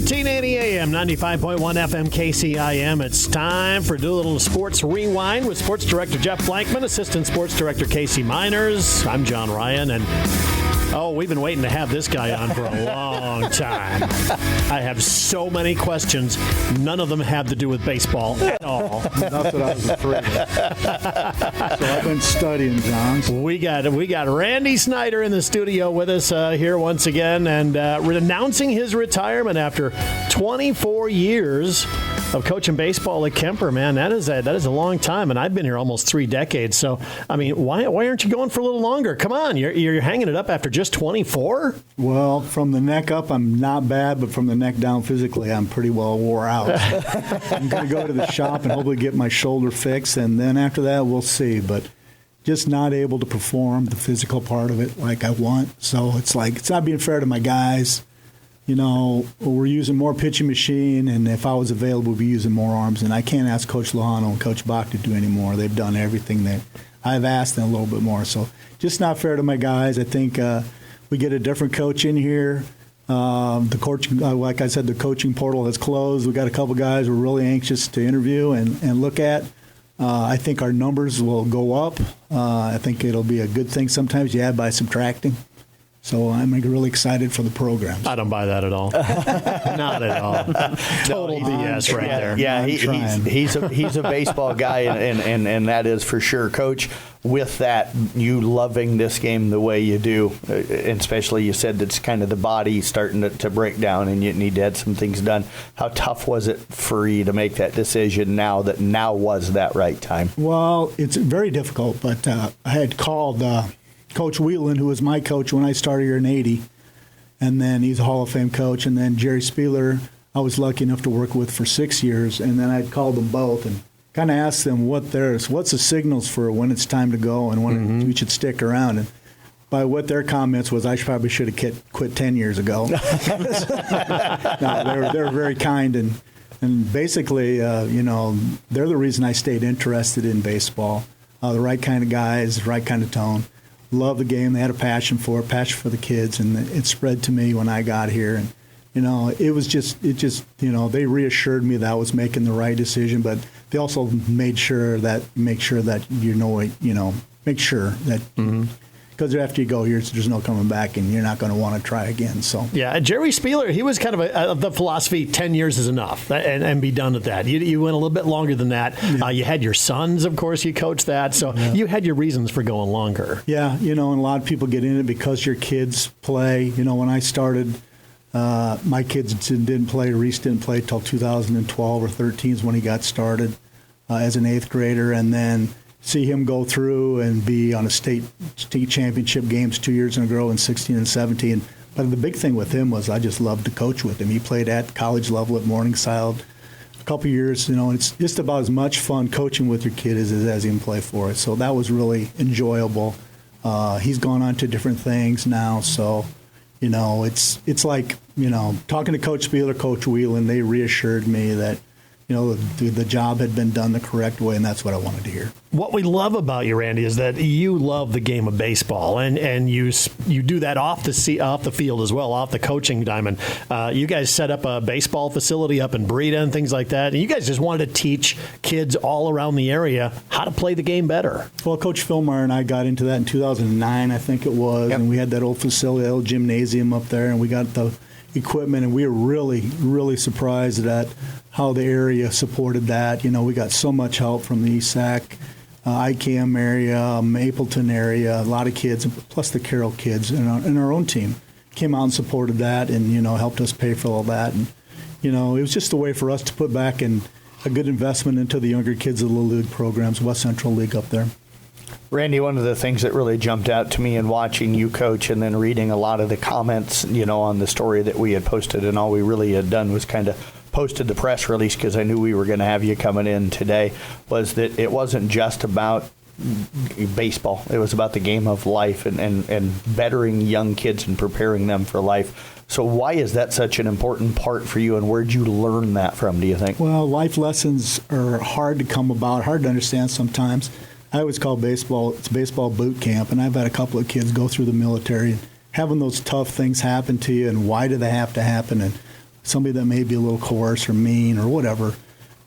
1380 AM, 95.1 FM KCIM. It's time for Doolittle Sports Rewind with Sports Director Jeff Blankman, Assistant Sports Director Casey Miners. I'm John Ryan, and we've been waiting to have this guy on for a long time. I have so many questions. None of them have to do with baseball at all. That's what I was afraid of. So I've been studying, John. We got Randy Snyder in the studio with us here once again, and announcing his retirement after 24 years of coaching baseball at Kemper. Man, that is a long time, and I've been here almost 3 decades. So, I mean, why aren't you going for a little longer? Come on, you're hanging it up after just 24? Well, from the neck up, I'm not bad, but from the neck down physically, I'm pretty well wore out. I'm going to go to the shop and hopefully get my shoulder fixed, and then after that, we'll see. But just not able to perform the physical part of it like I want. So it's not being fair to my guys. You know, we're using more pitching machine, and if I was available, we'd be using more arms. And I can't ask Coach Lojano and Coach Bach to do any more. They've done everything that I've asked them a little bit more. So just not fair to my guys. I think we get a different coach in here. The coaching, like I said, the coaching portal has closed. We got a couple guys we're really anxious to interview and look at. I think our numbers will go up. I think it'll be a good thing. Sometimes you add by subtracting. So I'm really excited for the program. I don't buy that at all. Not at all. Total BS right there. Yeah, he's a baseball guy, and that is for sure. Coach, with that, you loving this game the way you do, and especially you said that's kind of the body starting to break down and you need to have some things done. How tough was it for you to make that decision now was that right time? Well, it's very difficult, but I had called Coach Whelan, who was my coach when I started here in 80, and then he's a Hall of Fame coach. And then Jerry Spieler, I was lucky enough to work with for 6 years. And then I'd called them both and kind of asked them what's the signals for when it's time to go and when we should stick around. And by what their comments was, I probably should have quit 10 years ago. No, they're very kind and basically, they're the reason I stayed interested in baseball. The right kind of guys, the right kind of tone. Love the game. They had a passion for the kids, and it spread to me when I got here. And they reassured me that I was making the right decision, but they also make sure that because after you go here, there's no coming back, and you're not going to want to try again. So yeah, Jerry Spieler, he was kind of the philosophy 10 years is enough and be done with that. You went a little bit longer than that. Yeah. You had your sons, of course, you coached that, so you had your reasons for going longer. Yeah, and a lot of people get in it because your kids play. When I started, my kids didn't play. Reese didn't play till 2012 or 13 is when he got started as an 8th grader, and then see him go through and be on a state championship games 2 years in a row in 16 and 17. But the big thing with him was I just loved to coach with him. He played at college level at Morningside a couple of years. It's just about as much fun coaching with your kid as he can play for it. So that was really enjoyable. He's gone on to different things now. So, it's like, talking to Coach Spieler, Coach Whelan, they reassured me that the job had been done the correct way, and that's what I wanted to hear. What we love about you, Randy, is that you love the game of baseball, and you do that off the field as well, off the coaching diamond. You guys set up a baseball facility up in Breda and things like that, and you guys just wanted to teach kids all around the area how to play the game better. Well, Coach Philmar and I got into that in 2009, I think it was, and we had that old facility, that old gymnasium up there, and we got the equipment, and we were really, really surprised at how the area supported that. We got so much help from the ESAC, ICAM area, Mapleton area, a lot of kids, plus the Carroll kids, and our own team came out and supported that and, helped us pay for all that. And, it was just a way for us to put back a good investment into the younger kids of the Little League programs, West Central League up there. Randy, one of the things that really jumped out to me in watching you coach and then reading a lot of the comments, on the story that we had posted, and all we really had done was kind of posted the press release because I knew we were going to have you coming in today, was that it wasn't just about baseball. It was about the game of life and bettering young kids and preparing them for life. So why is that such an important part for you, and where'd you learn that from, do you think? Well, life lessons are hard to come about, hard to understand sometimes. I always call it's baseball boot camp, and I've had a couple of kids go through the military and having those tough things happen to you, and why do they have to happen, and somebody that may be a little coarse or mean or whatever.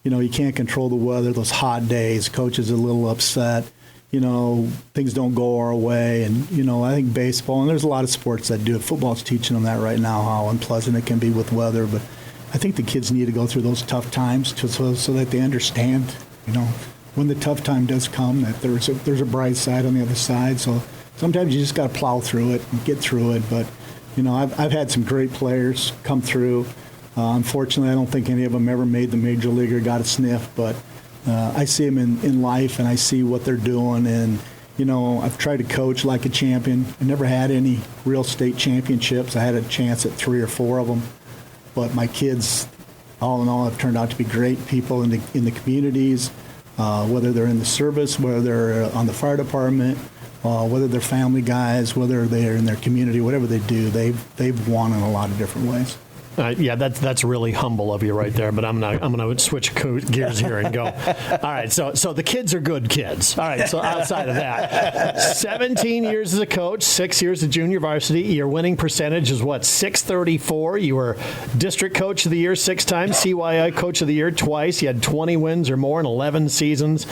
You can't control the weather, those hot days. Coach is a little upset. Things don't go our way. And, I think baseball, and there's a lot of sports that do it. Football's teaching them that right now, how unpleasant it can be with weather. But I think the kids need to go through those tough times so that they understand, when the tough time does come, that there's a bright side on the other side. So sometimes you just got to plow through it and get through it. But, I've had some great players come through. Unfortunately, I don't think any of them ever made the major league or got a sniff, but I see them in life, and I see what they're doing. And, I've tried to coach like a champion. I never had any real state championships. I had a chance at 3 or 4 of them. But my kids, all in all, have turned out to be great people in the communities, whether they're in the service, whether they're on the fire department, whether they're family guys, whether they're in their community, whatever they do, they've won in a lot of different ways. Yeah, that's really humble of you right there. But I'm gonna switch gears here and go. All right, so the kids are good kids. All right, so outside of that, 17 years as a coach, 6 years at junior varsity. Your winning percentage is what, .634. You were district coach of the year 6 times, CYI coach of the year twice. You had 20 wins or more in 11 seasons.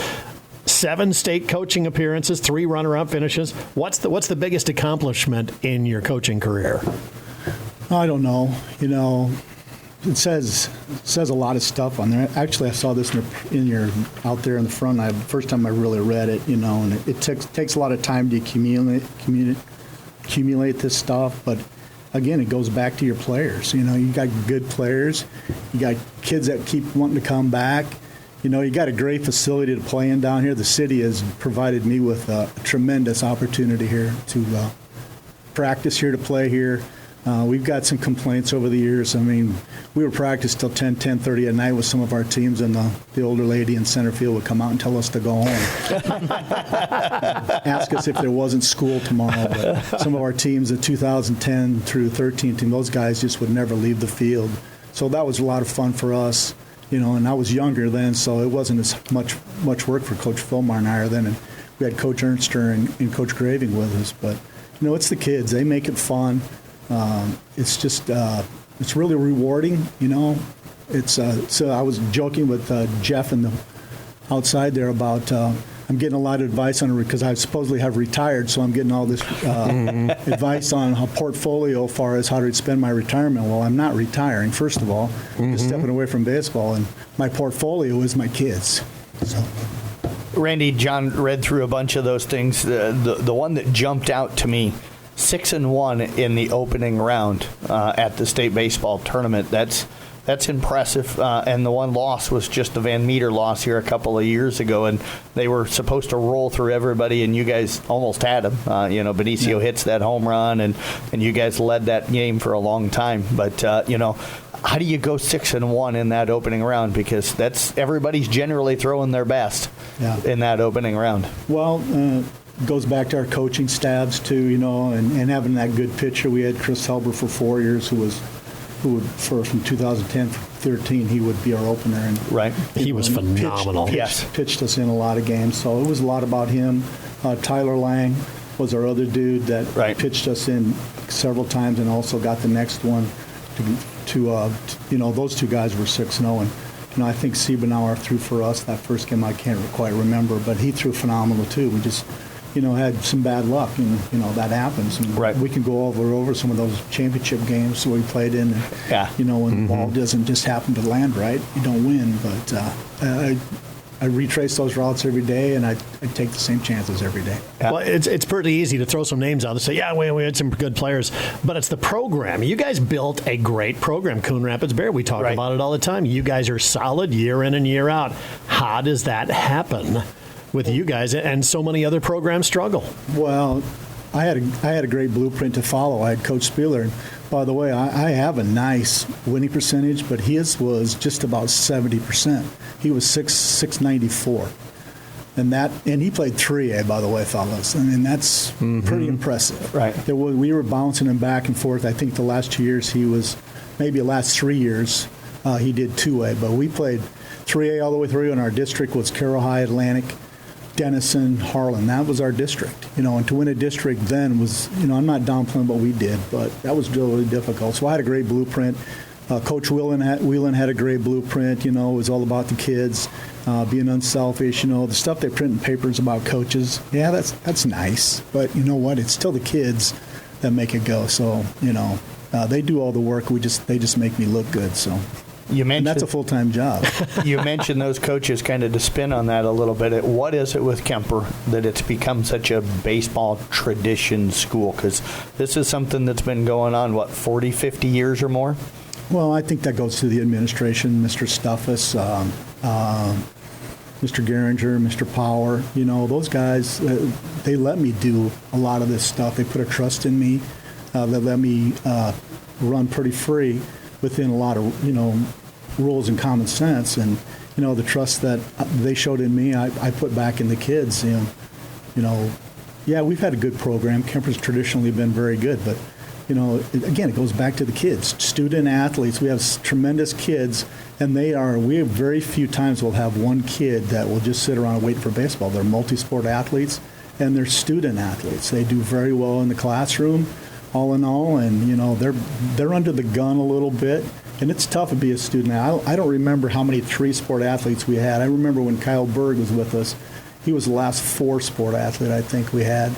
7 state coaching appearances, 3 runner-up finishes. What's the biggest accomplishment in your coaching career? I don't know. It says a lot of stuff on there. Actually, I saw this in your out there in the front. First time I really read it. And it takes a lot of time to accumulate this stuff. But again, it goes back to your players. You got good players. You got kids that keep wanting to come back. You got a great facility to play in down here. The city has provided me with a tremendous opportunity here to practice here, to play here. We've got some complaints over the years. I mean, we would practice till 10:30 at night with some of our teams, and the older lady in center field would come out and tell us to go home. Ask us if there wasn't school tomorrow. But some of our teams, the 2010 through 13 team, those guys just would never leave the field. So that was a lot of fun for us. And I was younger then, so it wasn't as much work for Coach Filmar and I then. And we had Coach Ernster and Coach Graving with us. But, it's the kids. They make it fun. It's just it's really rewarding. So I was joking with Jeff in the outside there about I'm getting a lot of advice on it because I supposedly have retired, so I'm getting all this advice on a portfolio as far as how to spend my retirement. Well, I'm not retiring, first of all. I'm just stepping away from baseball, and my portfolio is my kids. So. Randy, John read through a bunch of those things. The one that jumped out to me, 6-1 in the opening round at the state baseball tournament. That's impressive. And the one loss was just the Van Meter loss here a couple of years ago, and they were supposed to roll through everybody, and you guys almost had them. Benicio hits that home run, and you guys led that game for a long time. But how do you go 6-1 in that opening round? Because that's everybody's generally throwing their best in that opening round. Well. Goes back to our coaching staffs too, and having that good pitcher. We had Chris Helber for 4 years, who would from 2010 to 13, he would be our opener. And right, he was phenomenal. Pitched us in a lot of games, so it was a lot about him. Tyler Lang was our other dude that pitched us in several times, and also got the next one. Those 2 guys were 6-0, and I think Siebenauer threw for us that first game. I can't quite remember, but he threw phenomenal too. We just had some bad luck, and that happens. And we can go over some of those championship games we played in. And, when the ball doesn't just happen to land right, you don't win. But I retrace those routes every day, and I take the same chances every day. Well, it's pretty easy to throw some names out and say, we had some good players, but it's the program. You guys built a great program, Coon Rapids Bear. We talk about it all the time. You guys are solid year in and year out. How does that happen with you guys, and so many other programs struggle? Well, I had a great blueprint to follow. I had Coach Spieler, and by the way, I have a nice winning percentage, but his was just about 70%. He was 694, and he played 3A, by the way, fellas, and that's pretty impressive. Right. We were bouncing him back and forth. I think the last 2 years maybe the last 3 years he did 2A, but we played 3A all the way through, and our district was Carroll High, Atlantic, Denison, Harlan. That was our district, and to win a district then was, I'm not downplaying what we did, but that was really difficult. So I had a great blueprint. Coach Whelan had a great blueprint. It was all about the kids, being unselfish. The stuff they print in papers about coaches. Yeah, that's nice. But you know what? It's still the kids that make it go. So they do all the work. They just make me look good. So. And that's a full-time job. You mentioned those coaches, kind of to spin on that a little bit. What is it with Kemper that it's become such a baseball tradition school? Because this is something that's been going on, 40, 50 years or more? Well, I think that goes to the administration, Mr. Stuffus, Mr. Geringer, Mr. Power. Those guys, they let me do a lot of this stuff. They put a trust in me. They let me run pretty free within a lot of, rules and common sense. And, the trust that they showed in me, I put back in the kids. Yeah, we've had a good program. Kemper's traditionally been very good. But, again, it goes back to the kids. Student athletes, we have tremendous kids. And we have very few times we'll have one kid that will just sit around waiting for baseball. They're multi-sport athletes, and they're student athletes. They do very well in the classroom, all in all, and they're under the gun a little bit, and it's tough to be a student. I don't remember how many 3-sport athletes we had. I remember when Kyle Berg was with us, he was the last 4-sport athlete I think we had.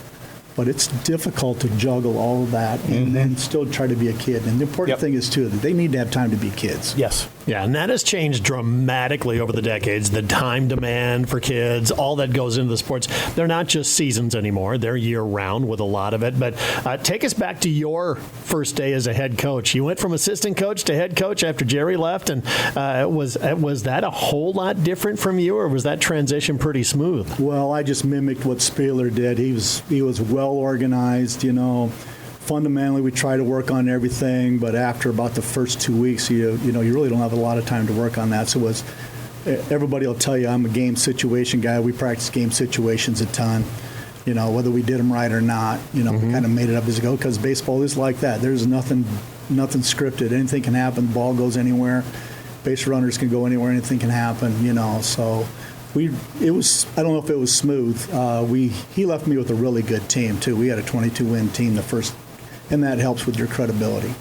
But it's difficult to juggle all of that and then still try to be a kid. And the important thing is, too, that they need to have time to be kids. Yes. Yeah, and that has changed dramatically over the decades. The time demand for kids, all that goes into the sports. They're not just seasons anymore. They're year-round with a lot of it. But take us back to your first day as a head coach. You went from assistant coach to head coach after Jerry left. And was that a whole lot different from you, or was that transition pretty smooth? Well, I just mimicked what Spailer did. He was well organized, Fundamentally, we try to work on everything, but after about the first 2 weeks, you really don't have a lot of time to work on that. So everybody will tell you I'm a game situation guy. We practice game situations a ton, whether we did them right or not. We kind of made it up as we go because baseball is like that. There's nothing scripted. Anything can happen. The ball goes anywhere. Base runners can go anywhere. Anything can happen. So. I don't know if it was smooth. He left me with a really good team too. We had a 22-win team and that helps with your credibility.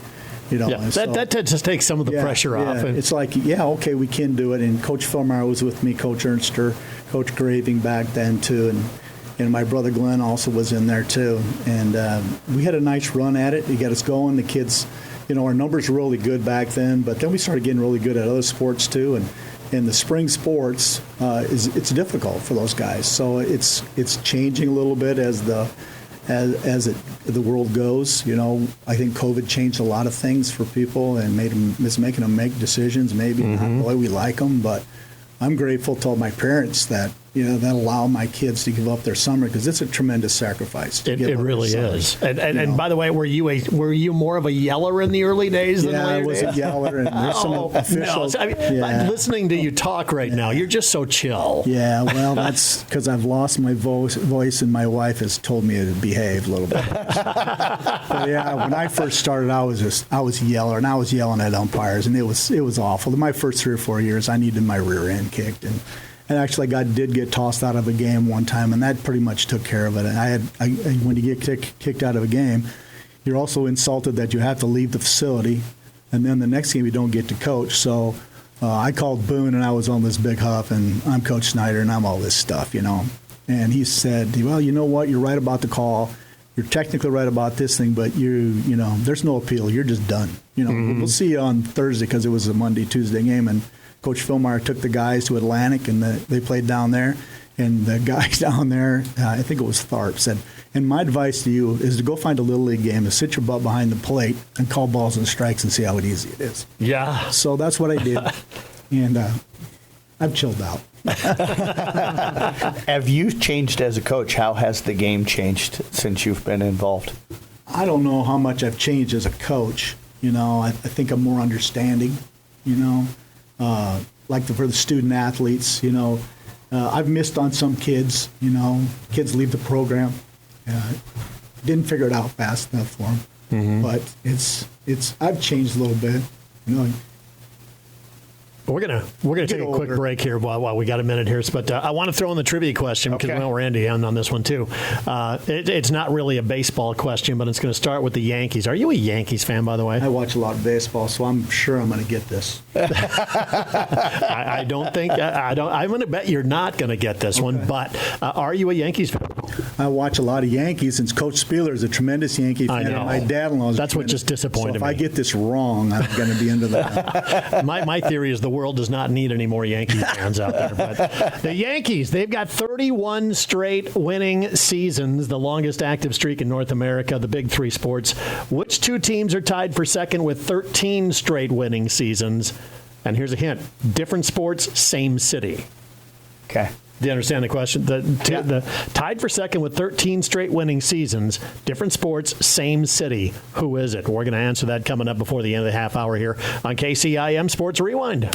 That just takes some of the pressure off. And it's like, okay, we can do it. And Coach Philmar was with me, Coach Ernster, Coach Graving back then too, and my brother Glenn also was in there too. And we had a nice run at it. He got us going. The kids, our numbers were really good back then, but then we started getting really good at other sports too. And the spring sports it's difficult for those guys. So it's changing a little bit as the world goes. I think COVID changed a lot of things for people and is making them make decisions. Maybe not the way we like them, but I'm grateful to all my parents that allow my kids to give up their summer because it's a tremendous sacrifice. It really is. And by the way, were you more of a yeller in the early days than later? Yeah, I was a yeller. And there's some officials. No. I'm listening to you talk right now. You're just so chill. Yeah, well, that's because I've lost my voice, and my wife has told me to behave a little bit. But yeah, when I first started, I was a yeller, and I was yelling at umpires, and it was awful. In my first 3 or 4 years, I needed my rear end kicked, and actually, I did get tossed out of a game one time, and that pretty much took care of it. And when you get kicked out of a game, you're also insulted that you have to leave the facility, and then the next game you don't get to coach. So I called Boone, and I was on this big huff, and I'm Coach Snyder, and I'm all this stuff, And he said, well, you know what? You're right about the call. You're technically right about this thing, but there's no appeal. You're just done. We'll see you on Thursday because it was a Monday, Tuesday game, and Coach Philmar took the guys to Atlantic, and they played down there. And the guy down there, I think it was Tharp, said, and my advice to you is to go find a Little League game and sit your butt behind the plate and call balls and strikes and see how easy it is. Yeah. So that's what I did. And I've chilled out. Have you changed as a coach? How has the game changed since you've been involved? I don't know how much I've changed as a coach. I think I'm more understanding, like for the student athletes, I've missed on some kids, kids leave the program. Didn't figure it out fast enough for them. But I've changed a little bit. We're gonna take a quick break here while we got a minute here, but I want to throw in the trivia question because we know Randy on this one too. It's not really a baseball question, but it's going to start with the Yankees. Are you a Yankees fan, by the way? I watch a lot of baseball, so I'm sure I'm going to get this. I don't think I don't. I'm going to bet you're not going to get this one. But are you a Yankees fan? I watch a lot of Yankees, and Coach Spieler is a tremendous Yankee fan. I know. And my dad-in-law is. That's what just disappointed me. So if I get this wrong, I'm going to be into that. My theory is the world does not need any more Yankee fans out there. But the Yankees, they've got 31 straight winning seasons, the longest active streak in North America, the big three sports. Which two teams are tied for second with 13 straight winning seasons? And here's a hint. Different sports, same city. Okay. Do you understand the question? The tied for second with 13 straight winning seasons, different sports, same city. Who is it? We're going to answer that coming up before the end of the half hour here on KCIM Sports Rewind.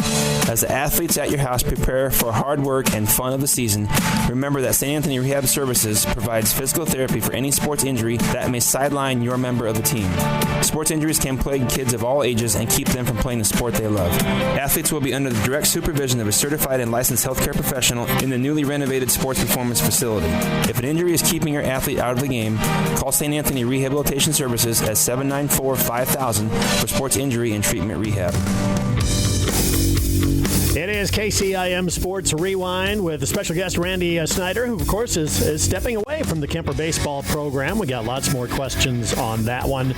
As the athletes at your house prepare for hard work and fun of the season, remember that St. Anthony Rehab Services provides physical therapy for any sports injury that may sideline your member of the team. Sports injuries can plague kids of all ages and keep them from playing the sport they love. Athletes will be under the direct supervision of a certified and licensed healthcare professional in the newly renovated sports performance facility. If an injury is keeping your athlete out of the game, call St. Anthony Rehabilitation Services at 794-5000 for sports injury and treatment rehab. It is KCIM Sports Rewind with the special guest Randy Snyder, who, of course, is stepping away from the Kemper baseball program. We got lots more questions on that one.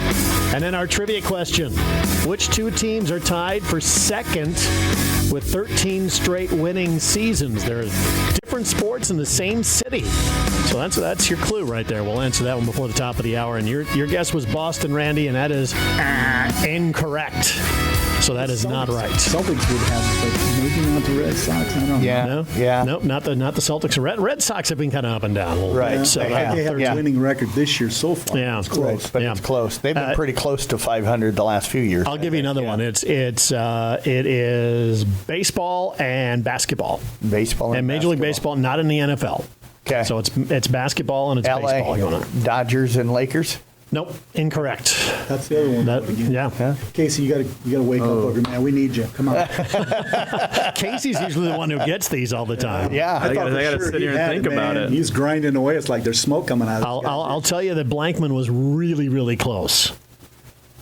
And then our trivia question. Which two teams are tied for second with 13 straight winning seasons? They're different sports in the same city. So that's your clue right there. We'll answer that one before the top of the hour. And your guess was Boston, Randy, and that is incorrect. So that is not right. Celtics would have, but maybe not the Red Sox. I don't know. Yeah. Nope, not the Celtics. Red Sox have been kind of up and down a little bit. So they have a winning record this year so far. Yeah, it's close. But it's close. They've been pretty close to 500 the last few years. I'll give you another one. It is baseball and basketball. Baseball and Major League Baseball, not in the NFL. Okay. So it's basketball and it's baseball going on. Dodgers and Lakers. Nope, incorrect. That's the other one. Yeah. Casey, you gotta wake up, Booger, man. We need you. Come on. Casey's usually the one who gets these all the time. Yeah, I got to sit here and think about it. He's grinding away. It's like there's smoke coming out of his I'll tell you that Blankman was really, really close.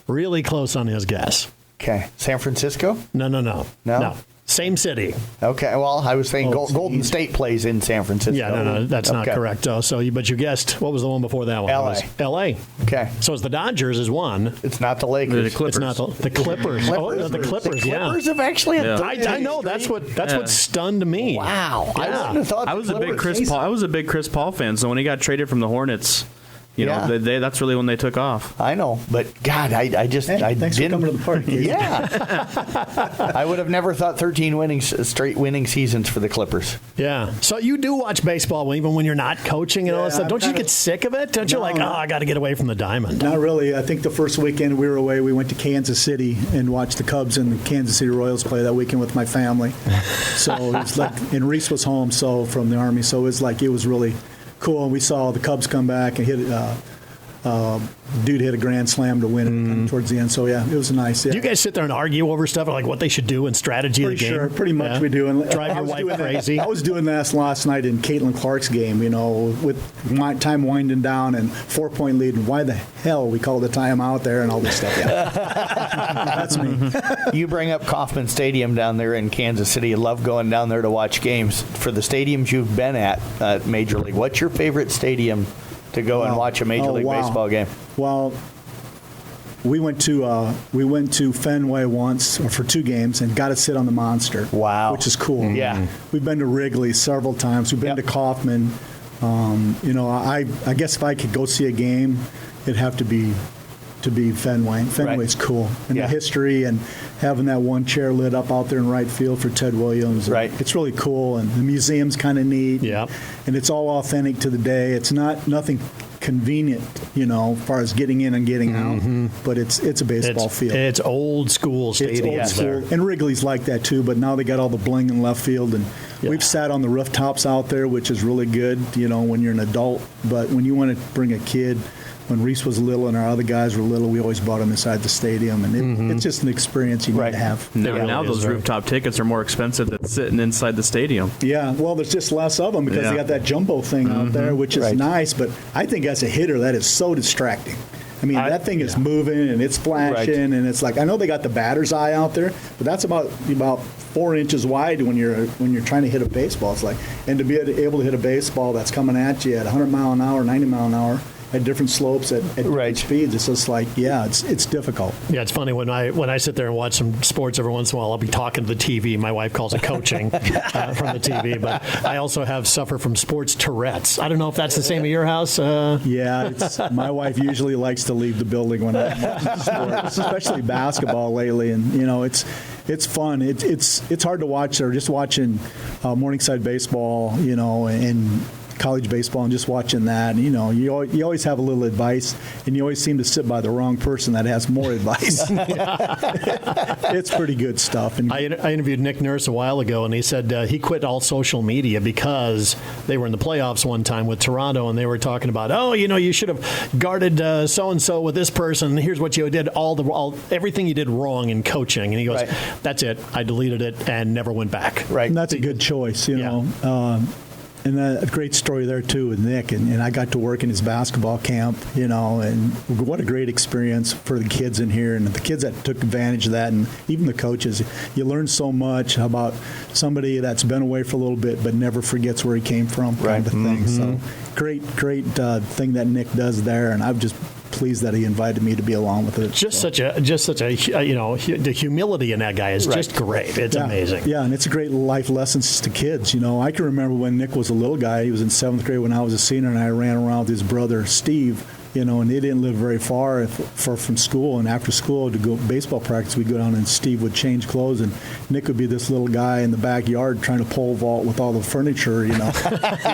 Really close on his guess. Okay. San Francisco? No. Same city. Okay. Well, I was saying Golden State plays in San Francisco. Yeah, no, that's not correct. But you guessed. What was the one before that one? L.A. Okay. So it's the Dodgers is one. It's not the Lakers. The Clippers. It's not the Clippers. Oh, the Clippers. Yeah. Clippers have actually had I know. That's what stunned me. Wow. Yeah. I wouldn't have thought I was a big Chris Paul fan. So when he got traded from the Hornets, that's really when they took off. I know, but God, I thanks for coming to the party. Yeah, I would have never thought 13 straight winning seasons for the Clippers. Yeah. So you do watch baseball even when you're not coaching and all that stuff. Don't you get sick of it? Don't you I got to get away from the diamond? Not really. I think the first weekend we were away, we went to Kansas City and watched the Cubs and the Kansas City Royals play that weekend with my family. So it was and Reese was home, from the Army. So it was really cool. And we saw the Cubs come back and hit dude hit a grand slam to win it towards the end. So, yeah, it was nice. Yeah. Do you guys sit there and argue over stuff like what they should do and strategy of the game? Sure, pretty much we do. And drive your wife crazy. I was doing that last night in Caitlin Clark's game, with time winding down and 4-point lead. And why the hell we called the timeout there and all this stuff. Yeah. That's me. You bring up Kauffman Stadium down there in Kansas City. I love going down there to watch games. For the stadiums you've been at Major League, what's your favorite stadium to go and watch a Major League Baseball game? Well, we went to Fenway once for 2 games and got to sit on the Monster. Wow, which is cool. Yeah, we've been to Wrigley several times. We've been to Kauffman. I guess if I could go see a game, it'd have to be Fenway. Fenway's cool, and the history and having that one chair lit up out there in right field for Ted Williams. Right, it's really cool, and the museum's kind of neat. Yeah, and it's all authentic to the day. It's nothing convenient, as far as getting in and getting out, but it's a baseball field. It's old school stadium. It's old school. And Wrigley's like that too, but now they got all the bling in left field, and we've sat on the rooftops out there, which is really good, when you're an adult. But when you want to bring a kid, when Reese was little and our other guys were little, we always brought them inside the stadium, and it's just an experience you need to have. Now those rooftop tickets are more expensive than sitting inside the stadium. Yeah, well, there's just less of them because they got that jumbo thing out there, which is nice, but I think as a hitter, that is so distracting. I mean, that thing is moving and it's flashing, and it's like, I know they got the batter's eye out there, but that's about 4 inches wide when you're trying to hit a baseball. It's like, and to be able to hit a baseball that's coming at you at 100 mile an hour, 90 mile an hour, at different slopes, at different speeds. It's just like, it's difficult. Yeah, it's funny when I sit there and watch some sports every once in a while, I'll be talking to the TV. My wife calls it coaching from the TV, but I also suffer from sports Tourette's. I don't know if that's the same at your house. Yeah, my wife usually likes to leave the building when I'm watching sports, especially basketball lately, and it's fun. It's hard to watch, or just watching Morningside baseball, and college baseball, and just watching that. You always have a little advice, and you always seem to sit by the wrong person that has more advice. It's pretty good stuff. And I interviewed Nick Nurse a while ago, and he said he quit all social media because they were in the playoffs one time with Toronto, and they were talking about, you should have guarded so-and-so with this person. Here's what you did, everything you did wrong in coaching. And he goes, that's it. I deleted it and never went back. Right. And that's a good choice, And a great story there, too, with Nick. And I got to work in his basketball camp, and what a great experience for the kids in here and the kids that took advantage of that, and even the coaches. You learn so much about somebody that's been away for a little bit but never forgets where he came from, kind of thing. So great thing that Nick does there, and I've just pleased that he invited me to be along with it. The humility in that guy is just great. It's amazing. Yeah, and it's a great life lessons to kids. I can remember when Nick was a little guy. He was in 7th grade when I was a senior, and I ran around with his brother Steve. And they didn't live very far from school. And after school, to go baseball practice, we'd go down and Steve would change clothes, and Nick would be this little guy in the backyard trying to pole vault with all the furniture. He'd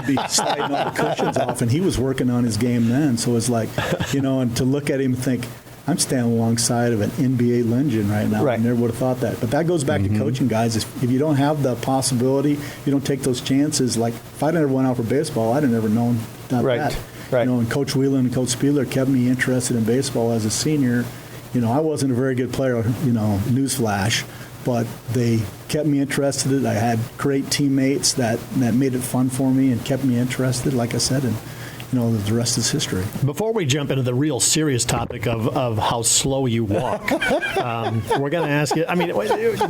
be sliding all the cushions off, and he was working on his game then. So it was like, and to look at him and think, I'm standing alongside of an NBA legend right now. I never would have thought that. But that goes back to coaching, guys. If you don't have the possibility, you don't take those chances. Like, if I never went out for baseball, I'd have never known that. Right. And Coach Whelan and Coach Spieler kept me interested in baseball as a senior. I wasn't a very good player, newsflash, but they kept me interested. I had great teammates that made it fun for me and kept me interested, like I said, and the rest is history. Before we jump into the real serious topic of how slow you walk, we're going to ask you,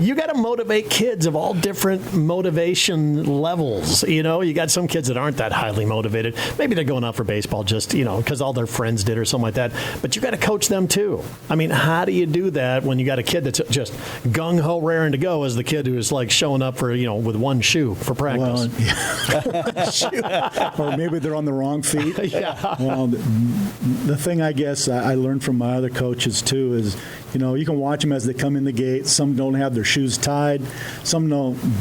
you got to motivate kids of all different motivation levels. You got some kids that aren't that highly motivated. Maybe they're going out for baseball just, because all their friends did or something like that. But you got to coach them too. How do you do that when you got a kid that's just gung-ho raring to go as the kid who is like showing up for, with one shoe for practice? Or maybe they're on the wrong feet. Well, the thing I guess I learned from my other coaches too is, you can watch them as they come in the gate. Some don't have their shoes tied. Some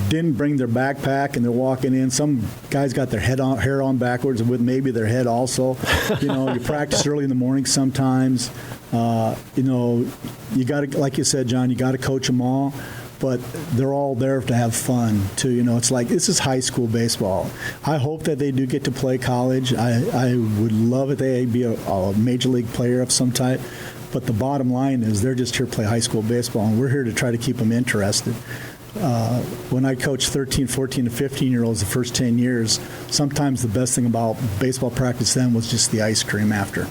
didn't bring their backpack and they're walking in. Some guys got their hair on backwards with maybe their head also. You practice early in the morning sometimes. You got to, like you said, John, you got to coach them all. But they're all there to have fun, too. It's like, this is high school baseball. I hope that they do get to play college. I would love it they be a major league player of some type. But the bottom line is they're just here to play high school baseball, and we're here to try to keep them interested. When I coached 13, 14, and 15-year-olds the first 10 years, sometimes the best thing about baseball practice then was just the ice cream after.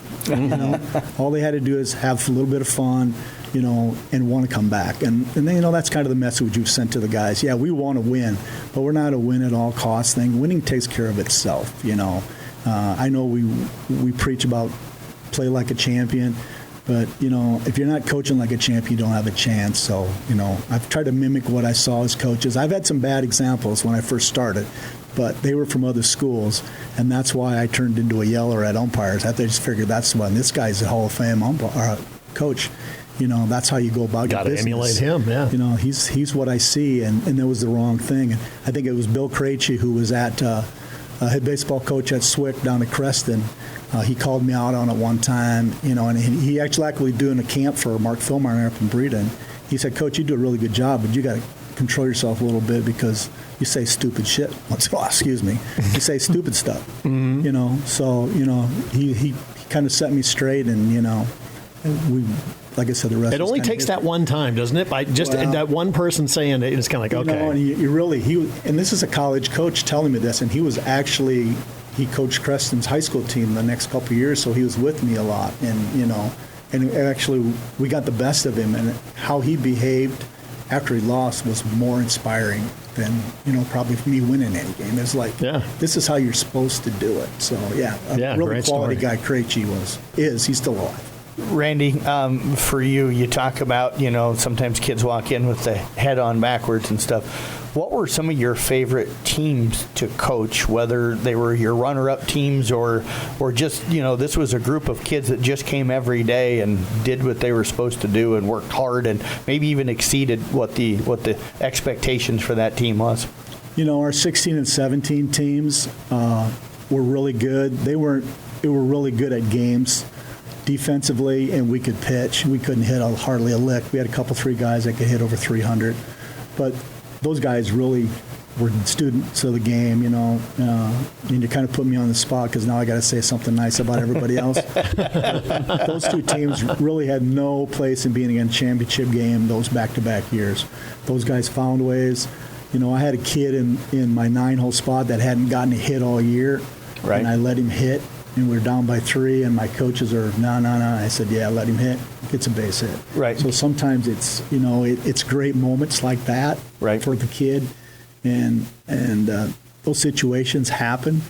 All they had to do is have a little bit of fun, and want to come back. And then, that's kind of the message we've sent to the guys. Yeah, we want to win, but we're not a win-at-all-costs thing. Winning takes care of itself, I know we preach about play like a champion, but, if you're not coaching like a champion, you don't have a chance. So, I've tried to mimic what I saw as coaches. I've had some bad examples when I first started, but they were from other schools, and that's why I turned into a yeller at umpires. I just figured that's the one. This guy's a Hall of Fame coach. That's how you go about your business. Got to emulate him, yeah. He's what I see, and that was the wrong thing. And I think it was Bill Krejci, who was head baseball coach at Swick down at Creston. He called me out on it one time, and he actually doing a camp for Mark Philmar up in Breda. And he said, Coach, you do a really good job, but you got to control yourself a little bit because you say stupid shit. You say stupid stuff. So he kind of set me straight, and we, like I said, the rest. It only takes that one time, doesn't it? By just that one person saying it, it's kind of like, okay. And and this is a college coach telling me this, and he coached Creston's high school team the next couple of years, so he was with me a lot, and actually we got the best of him, and how he behaved after he lost was more inspiring than probably me winning any game. It's like, this is how you're supposed to do it. So really quality guy Krejci he's still alive. Randy, for you talk about, sometimes kids walk in with the head on backwards and stuff. What were some of your favorite teams to coach, whether they were your runner-up teams or just, this was a group of kids that just came every day and did what they were supposed to do and worked hard and maybe even exceeded what the expectations for that team was? Our 16 and 17 teams were really good. They were really good at games defensively, and we could pitch. We couldn't hit hardly a lick. We had a couple, 3 guys that could hit over 300. But those guys really were students of the game, and you kind of put me on the spot because now I got to say something nice about everybody else. Those 2 teams really had no place in being in a championship game those back-to-back years. Those guys found ways. I had a kid in my 9-hole spot that hadn't gotten a hit all year, right. And I let him hit, and we were down by 3, and my coaches are, no. I said, yeah, let him hit. Gets a base hit. Right. So sometimes it's, it's great moments like that for the kid, and those situations happen.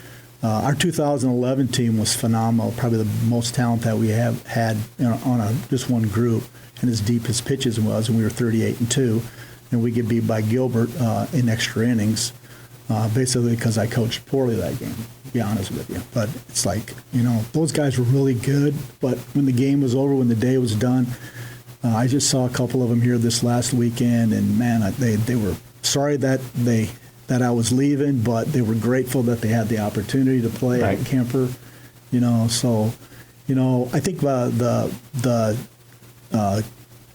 Our 2011 team was phenomenal, probably the most talent that we have had on just one group, and as deep as pitches was, and we were 38-2, and we get beat by Gilbert in extra innings. Basically because I coached poorly that game, to be honest with you. But it's like, those guys were really good. But when the game was over, when the day was done, I just saw a couple of them here this last weekend, and man, they were sorry that I was leaving, but they were grateful that they had the opportunity to play at Kemper. So, I think the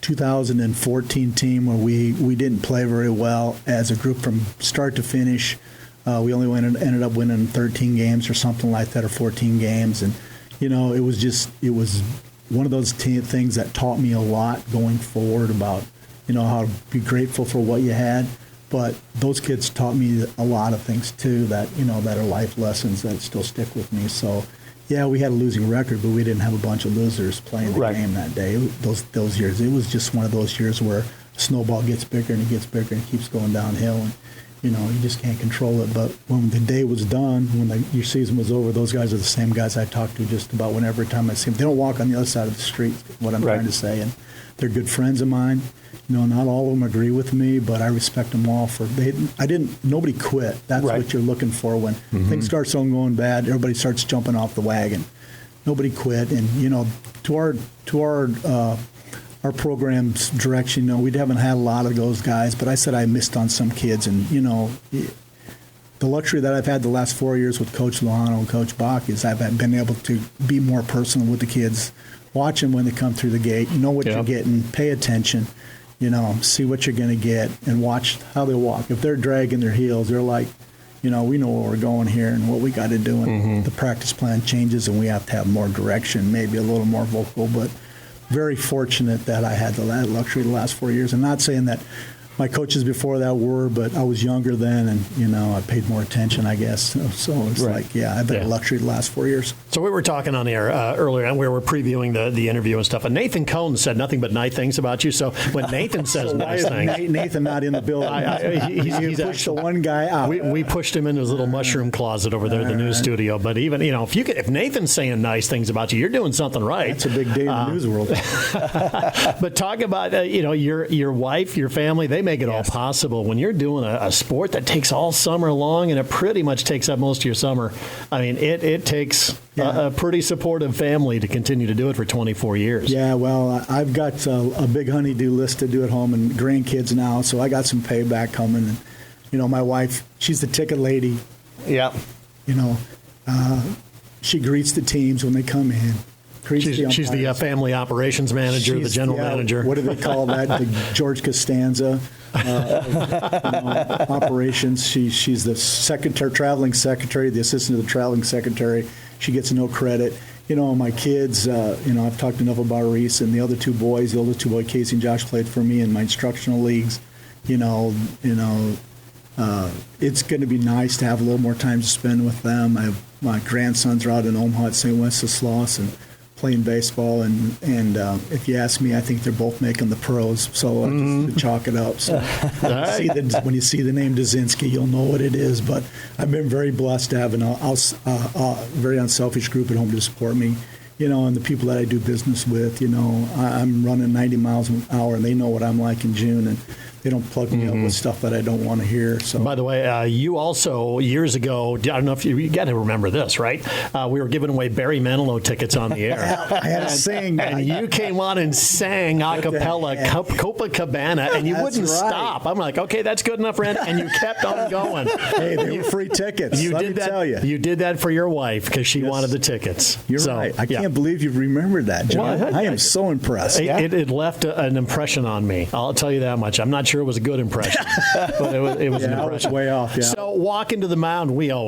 2014 team where we didn't play very well as a group from start to finish. We only ended up winning 13 games or something like that, or 14 games, and it was one of those things that taught me a lot going forward about how to be grateful for what you had. But those kids taught me a lot of things too that that are life lessons that still stick with me. So. Yeah, we had a losing record, but we didn't have a bunch of losers playing the game that day. Those years, it was just one of those years where a snowball gets bigger and it gets bigger and it keeps going downhill, and you just can't control it. But when the day was done, when your season was over, those guys are the same guys I talk to just about whenever time I see them. They don't walk on the other side of the street. What I'm trying to say, and they're good friends of mine. Not all of them agree with me, but I respect them all nobody quit. That's what you're looking for when things start going bad. Everybody starts jumping off the wagon. Nobody quit, and to our program's direction, we haven't had a lot of those guys, but I said I missed on some kids, and the luxury that I've had the last 4 years with Coach Luhano and Coach Bach is I've been able to be more personal with the kids, watch them when they come through the gate, know what you're getting, pay attention. See what you're going to get, and watch how they walk. If they're dragging their heels, they're like, we know where we're going here and what we got to do. And the practice plan changes, and we have to have more direction, maybe a little more vocal. But very fortunate that I had the luxury the last 4 years. I'm not saying that my coaches before that were, but I was younger then, and I paid more attention, I guess. So it's I've been a luxury the last 4 years. So we were talking on the air earlier, and we were previewing the interview and stuff. And Nathan Cohn said nothing but nice things about you. So when Nathan says nice things, Nathan not in the building. He's pushed the one guy out. We pushed him into his little mushroom closet over there at the news studio. But even if Nathan's saying nice things about you, you're doing something right. It's a big day in the news world. But talk about your wife, your family. They make it all possible. When you're doing a sport that takes all summer long, and it pretty much takes up most of your summer, I mean, it takes a pretty supportive family to continue to do it for 24 years. Yeah, well, I've got a big honey-do list to do at home and grandkids now, so I got some payback coming. And, my wife, she's the ticket lady. Yeah. She greets the teams when they come in. She's the family operations manager, the general manager. What do they call that? The George Costanza operations. She's the traveling secretary, the assistant to the traveling secretary. She gets no credit. my kids, I've talked enough about Reese and the other two boys. The older two boys, Casey and Josh, played for me in my instructional leagues. It's going to be nice to have a little more time to spend with them. My grandsons are out in Omaha at St. Wenceslas and playing baseball, and if you ask me, I think they're both making the pros. So just to chalk it up. So when you see the name Dazinski, you'll know what it is. But I've been very blessed to have a very unselfish group at home to support me. And the people that I do business with. I'm running 90 miles an hour, and they know what I'm like in June, and they don't plug me up with stuff that I don't want to hear. So, by the way, you also years ago, I don't know if you got to remember this, right? We were giving away Barry Manilow tickets on the air. I had to sing, and you came on and sang a cappella Copacabana, and you wouldn't stop. I'm like, okay, that's good enough, Rand, and you kept on going. Hey, they were free tickets. Let me tell you, you did that for your wife because she wanted the tickets. You're right. I can't believe you remembered that, John. Well, I am so impressed. It left an impression on me. I'll tell you that much. I'm not sure it was a good impression, but it was an impression. I was way off. Yeah. So walking to the mound, we got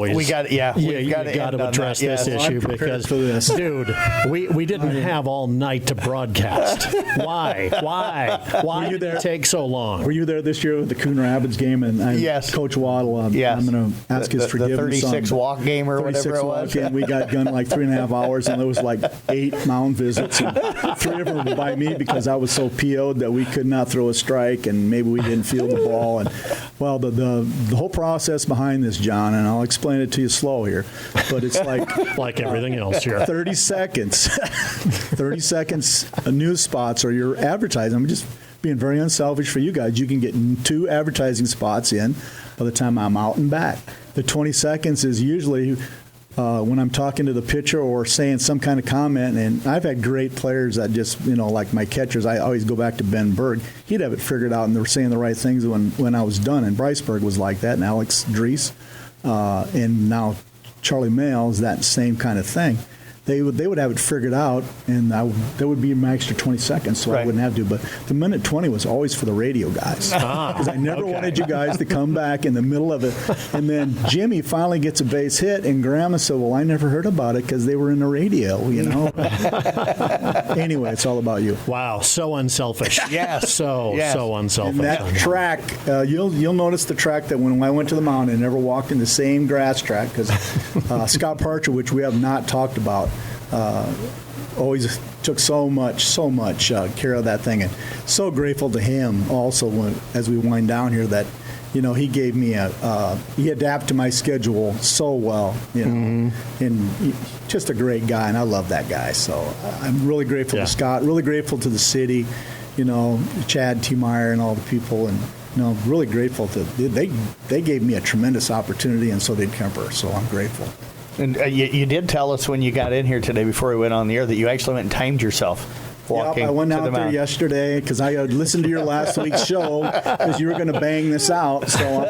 to address this issue because, dude, we didn't have all night to broadcast. Why did it take so long? Were you there this year with the Coon Rapids game? And yes, Coach Waddle. I'm going to ask his forgiveness. The 36 walk game or whatever it was. Game. We got done like 3.5 hours, and there was like 8 mound visits. And 3 of them were by me because I was so PO'd that we could not throw a strike, and maybe we didn't field the ball. And well, the whole process behind this, John, and I'll explain it to you slow here, but it's like everything else here. 30 seconds, 30 seconds news spots or your advertising. I'm just being very unselfish for you guys. You can get 2 advertising spots in by the time I'm out and back. The 20 seconds is usually when I'm talking to the pitcher or saying some kind of comment, and I've had great players that just, like my catchers, I always go back to Ben Berg. He'd have it figured out, and they were saying the right things when I was done, and Bryce Berg was like that, and Alex Dries, and now Charlie Mail is that same kind of thing. They would have it figured out, and there would be my extra 20 seconds, so I wouldn't have to. But the minute 20 was always for the radio guys, because I never wanted you guys to come back in the middle of it. And then Jimmy finally gets a base hit, and Grandma said, "Well, I never heard about it because they were in the radio." Anyway, it's all about you. Wow, so unselfish. So unselfish. And that track, you'll notice the track that when I went to the mound, I never walked in the same grass track because Scott Parcher, which we have not talked about. Always took so much care of that thing, and so grateful to him also as we wind down here that he gave me he adapted to my schedule so well, and just a great guy, and I love that guy. So I'm really grateful to Scott, really grateful to the city, Chad T. Meyer and all the people, and really grateful to they gave me a tremendous opportunity, and so did Kemper. So I'm grateful. And you did tell us when you got in here today before we went on the air that you actually went and timed yourself walking. Yep, I went out there mound yesterday because I had listened to your last week's show because you were going to bang this out. So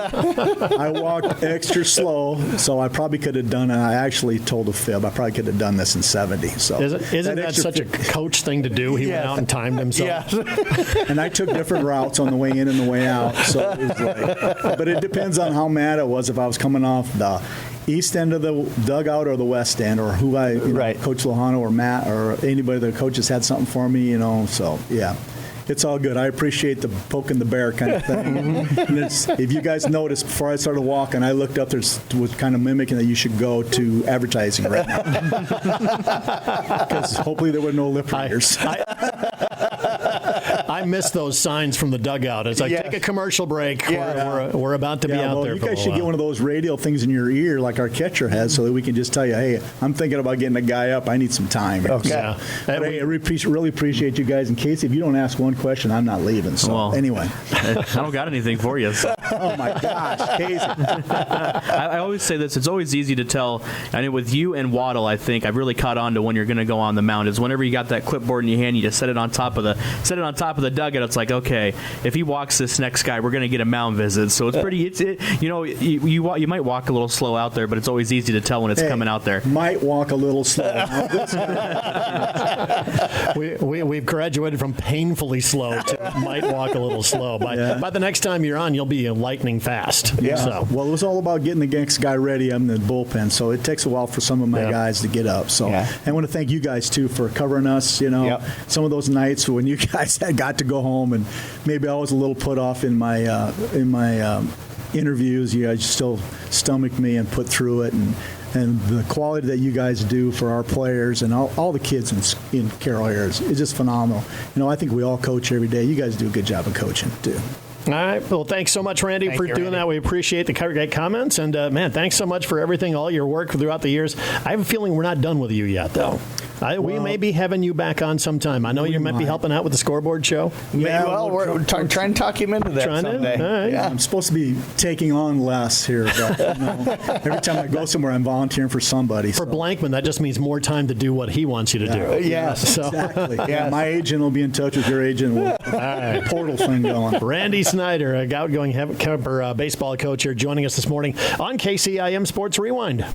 I walked extra slow, so I probably could have done it. I actually told a fib. I probably could have done this in 70. So Isn't that such a coach thing to do? He went out and timed himself. Yeah. And I took different routes on the way in and the way out. So it was but it depends on how mad I was if I was coming off the east end of the dugout or the west end, or who Coach Lohano or Matt or anybody that coaches had something for me, so yeah. It's all good. I appreciate the poking the bear kind of thing. And if you guys noticed, before I started walking, I looked up there, was kind of mimicking that you should go to advertising right now. Because hopefully there were no lip readers. I miss those signs from the dugout. It's like, take a commercial break. We're about to be out there. You guys should get one of those radio things in your ear like our catcher has so that we can just tell you, hey, I'm thinking about getting a guy up. I need some time. Okay. Yeah. But, hey, I really appreciate you guys. In case if you don't ask one question, I'm not leaving. So anyway. I don't got anything for you. So. Oh, my gosh. Casey. I always say this. It's always easy to tell. And with you and Waddle, I think I've really caught on to when you're going to go on the mound is whenever you got that clipboard in your hand, you just set it on top of the dugout, it's like, okay, if he walks this next guy, we're going to get a mound visit. So it's pretty. You might walk a little slow out there, but it's always easy to tell when it's coming out there. Might walk a little slow. We've graduated from painfully slow to might walk a little slow. By the next time you're on, you'll be lightning fast. Yeah. So. Well, it was all about getting the next guy ready. I'm in the bullpen, so it takes a while for some of my guys to get up. So I want to thank you guys too for covering us. Some of those nights when you guys had got to go home, and maybe I was a little put off in my interviews. You guys still stomached me and put through it, and the quality that you guys do for our players and all the kids in Carroll here is just phenomenal. I think we all coach every day. You guys do a good job of coaching too. All right. Well, thanks so much, Randy, for doing that. We appreciate the great comments. And, man, thanks so much for everything, all your work throughout the years. I have a feeling we're not done with you yet, though. We may be having you back on sometime. I know you might be helping out with the scoreboard show. Yeah, we're trying to talk him into that someday. All right. Yeah, I'm supposed to be taking on less here. But, every time I go somewhere, I'm volunteering for somebody. For Blankman, that just means more time to do what he wants you to do. Yes, exactly. Yeah, my agent will be in touch with your agent. We'll get a portal thing going. Randy Snyder, a outgoing baseball coach here, joining us this morning on KCIM Sports Rewind.